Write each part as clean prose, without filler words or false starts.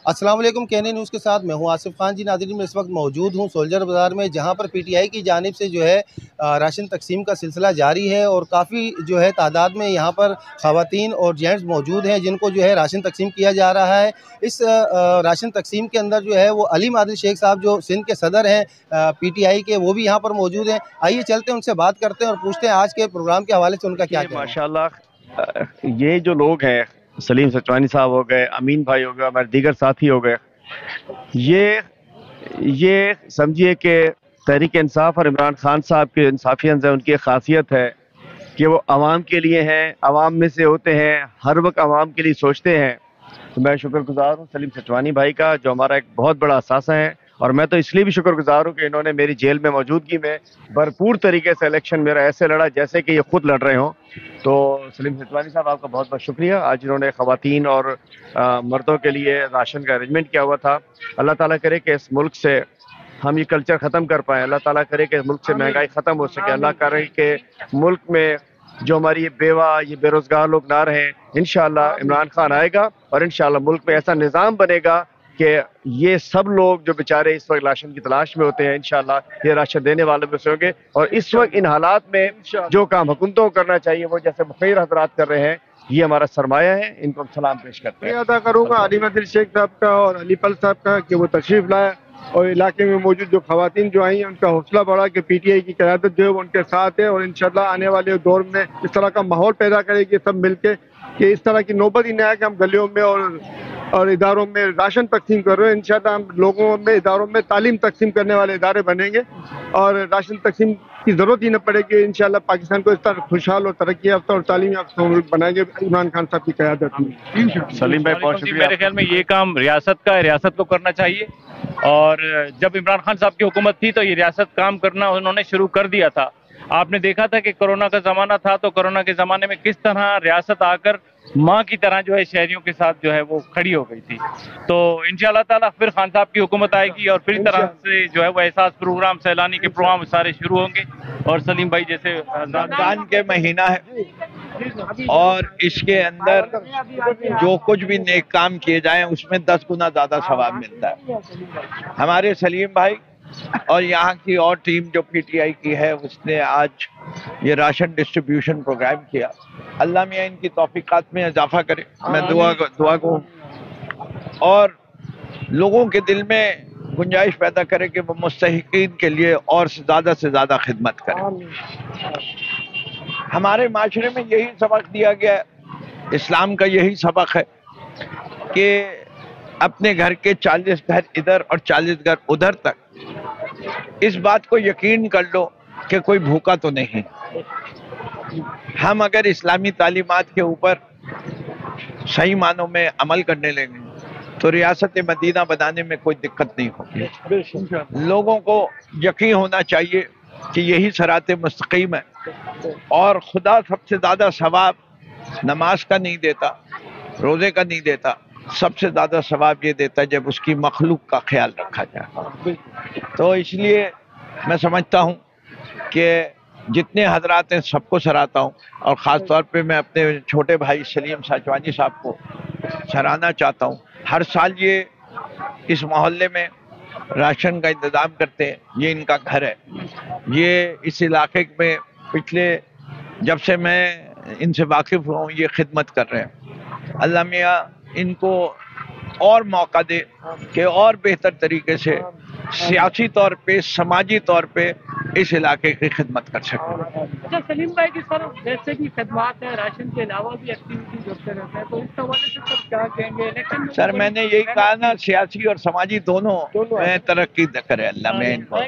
अस्सलाम वालेकुम। केने न्यूज़ के साथ मैं हूं आसिफ खान। जी नाज़रीन, मैं इस वक्त मौजूद हूं सोल्जर बाज़ार में, जहां पर पीटीआई की जानिब से जो है राशन तकसीम का सिलसिला जारी है और काफ़ी जो है तादाद में यहां पर ख़वातीन और जेंट्स मौजूद हैं जिनको जो है राशन तकसीम किया जा रहा है। इस राशन तकसीम के अंदर जो है वो अलीम आदिल शेख साहब जो सिंध के सदर हैं पीटीआई के, वो भी यहाँ पर मौजूद हैं। आइए चलते हैं, उनसे बात करते हैं और पूछते हैं आज के प्रोग्राम के हवाले से उनका क्या कहना है। माशाल्लाह, ये जो लोग हैं, सलीम सचवानी साहब हो गए, अमीन भाई हो गए, हमारे दीगर साथी हो गए, ये समझिए कि तहरीक इंसाफ और इमरान खान साहब के इंसाफियत है, उनकी खासियत है कि वो आवाम के लिए हैं, आवाम में से होते हैं, हर वक्त आवाम के लिए सोचते हैं। तो मैं शुक्रगुजार हूँ सलीम सचवानी भाई का, जो हमारा एक बहुत बड़ा असासा है। और मैं तो इसलिए भी शुक्रगुजार हूँ कि इन्होंने मेरी जेल में मौजूदगी में भरपूर तरीके से इलेक्शन मेरा ऐसे लड़ा जैसे कि ये खुद लड़ रहे हों। तो सलीम सचवानी साहब, आपका बहुत बहुत शुक्रिया। आज इन्होंने ख़वातीन और मर्दों के लिए राशन का अरेंजमेंट किया हुआ था। अल्लाह ताला करे कि इस मुल्क से हम ये कल्चर ख़त्म कर पाएँ, अल्लाह ताला करे कि मुल्क से महंगाई ख़त्म हो सके, अल्लाह करे कि मुल्क में जो हमारी ये बेवा, ये बेरोज़गार लोग ना रहें। इंशाअल्लाह इमरान खान आएगा और इंशाअल्लाह मुल्क में ऐसा निज़ाम बनेगा कि ये सब लोग जो बेचारे इस वक्त राशन की तलाश में होते हैं, इंशाअल्लाह ये राशन देने वालों में से होंगे। और इस वक्त इन हालात में जो काम हुकूमतों को करना चाहिए वो जैसे मुखिर हजरात कर रहे हैं, ये हमारा सरमाया है। इनको हम सलाम पेश करते हैं। अदा करूँगा अलीम आदिल शेख साहब का और अली पल साहब का कि वो तशरीफ़ लाए और इलाके में मौजूद जो ख़वातीन जो आई हैं उनका हौसला बढ़ा कि पीटीआई की क़यादत जो है वो उनके साथ है और इंशाअल्लाह आने वाले दौर में इस तरह का माहौल पैदा करेगी सब मिलके कि इस तरह की नौबत ही न आए कि हम गलियों में और इदारों में राशन तकसीम कर रहे हैं। इंशाअल्लाह हम लोगों में, इदारों में तालीम तकसीम करने वाले इदारे बनेंगे और राशन तकसीम की ज़रूरत ही न पड़ेगी। इंशाअल्लाह पाकिस्तान को इस तरह खुशहाल और तरक्की याफ्ता और तालीम याफ्ता मुल्क बनाएंगे इमरान खान साहब की क़यादत में। सलीम भाई बहुत शुक्रिया। मेरे ख्याल में ये काम रियासत का है, रियासत को करना चाहिए। और जब इमरान खान साहब की हुकूमत थी तो ये रियासत काम करना उन्होंने शुरू कर दिया था। आपने देखा था कि कोरोना का ज़माना था, तो कोरोना के ज़माने में किस तरह रियासत आकर माँ की तरह जो है शहरियों के साथ जो है वो खड़ी हो गई थी। तो इंशाअल्लाह ताला फिर खान साहब की हुकूमत आएगी और फिर तरह से जो है वो एहसास प्रोग्राम, सैलानी के प्रोग्राम सारे शुरू होंगे। और सलीम भाई जैसे रमजान के महीना है और इसके अंदर जो कुछ भी नेक काम किए जाएं उसमें 10 गुना ज़्यादा सवाब मिलता है। हमारे सलीम भाई और यहाँ की और टीम जो पीटीआई की है उसने आज ये राशन डिस्ट्रीब्यूशन प्रोग्राम किया। अल्लाह मियाँ इनकी तौफीकात में इजाफा करे, मैं दुआ को और लोगों के दिल में गुंजाइश पैदा करे कि वो मुस्तहिकीन के लिए और से ज़्यादा खिदमत करें। हमारे माशरे में यही सबक दिया गया है, इस्लाम का यही सबक है कि अपने घर के 40 घर इधर और 40 घर उधर तक इस बात को यकीन कर लो कि कोई भूखा तो नहीं। हम अगर इस्लामी तालीमात के ऊपर सही मानों में अमल करने लगे तो रियासत मदीना बनाने में कोई दिक्कत नहीं होगी। लोगों को यकीन होना चाहिए कि यही सरात मुस्तकीम है और खुदा सबसे ज़्यादा सवाब नमाज का नहीं देता, रोज़े का नहीं देता, सबसे ज़्यादा सवाब ये देता है जब उसकी मखलूक का ख्याल रखा जाए। तो इसलिए मैं समझता हूँ कि जितने हजरात हैं सबको सराहता हूँ और ख़ास तौर पे मैं अपने छोटे भाई सलीम सचवानी साहब को सराहना चाहता हूँ। हर साल ये इस मोहल्ले में राशन का इंतज़ाम करते हैं, ये इनका घर है। ये इस इलाके में पिछले जब से मैं इनसे वाकिफ़ हुआ हूँ ये खिदमत कर रहे हैं। अल्लाह मियाँ इनको और मौका दे कि और बेहतर तरीके से सियासी तौर पे, समाजी तौर पे इस इलाके की खिदमत कर सकें। अच्छा सलीम भाई की सर वैसे भी खिदमत है, राशन के अलावा भी एक्टिविटी करते रहते हैं, तो इस हवाले से सर क्या कहेंगे? इलेक्शन सर मैंने यही कहा ना, सियासी और समाजी दोनों में तरक्की करे अल्लाह में इनको।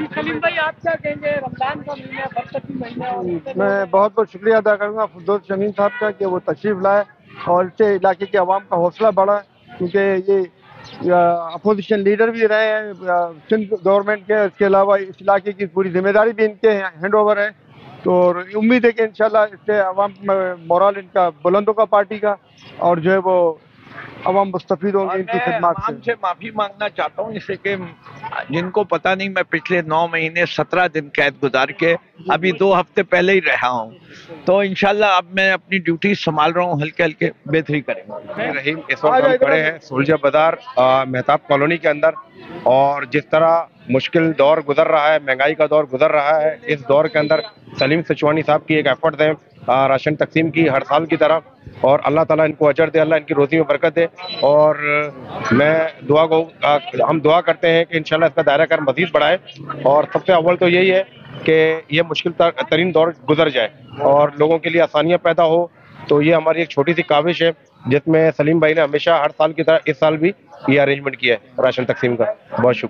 सलीम भाई आप क्या कहेंगे? रमजान का महीना, बरकती महीना। मैं बहुत बहुत शुक्रिया अदा करूँगा फिरदौस शमीम साहब का कि वो तशरीफ़ लाए और इससे इलाके के अवाम का हौसला बढ़ा, क्योंकि ये अपोजिशन लीडर भी रहे हैं सिंध गवर्नमेंट के। इसके अलावा इस इलाके की पूरी जिम्मेदारी भी इनके हैंड ओवर है। तो उम्मीद है कि इंशाल्लाह इससे अवाम मोरल इनका बुलंद होगा पार्टी का और जो है वो अवाम मुस्तफीद होंगे इनकी खिदमत से। माफ़ी मांगना चाहता हूँ इससे कि جن کو پتہ نہیں میں پچھلے 9 مہینے 17 دن قید گزار کے ابھی 2 ہفتے پہلے ہی رہا ہوں، تو انشاءاللہ اب میں اپنی ڈیوٹی سنبھال رہا ہوں، ہلکے ہلکے بہتری کریں گے۔ رحیم، اس وقت ہم کھڑے ہیں سولجر بازار مہتاب کالونی کے اندر، اور جس طرح مشکل دور گزر رہا ہے، مہنگائی کا دور گزر رہا ہے، اس دور کے اندر سلیم سچوانی صاحب کی ایک ایفرٹ ہے راشن تقسیم کی ہر سال کی طرح، اور اللہ تعالیٰ ان کو اجر دے، اللہ ان کی روزی میں برکت دے، اور ہم دعا کرتے ہیں کہ انشاءاللہ اس کا دائرہ کار مزید بڑھائے، اور سب سے اول تو یہی ہے کہ یہ مشکل ترین دور گزر جائے اور لوگوں کے لیے آسانیاں پیدا ہو۔ تو یہ ہماری ایک چھوٹی سی کاوش ہے جس میں سلیم بھائی نے ہمیشہ ہر سال کی طرح اس سال بھی یہ ارینجمنٹ کیا ہے راشن تقسیم کا۔ بہت شکریہ۔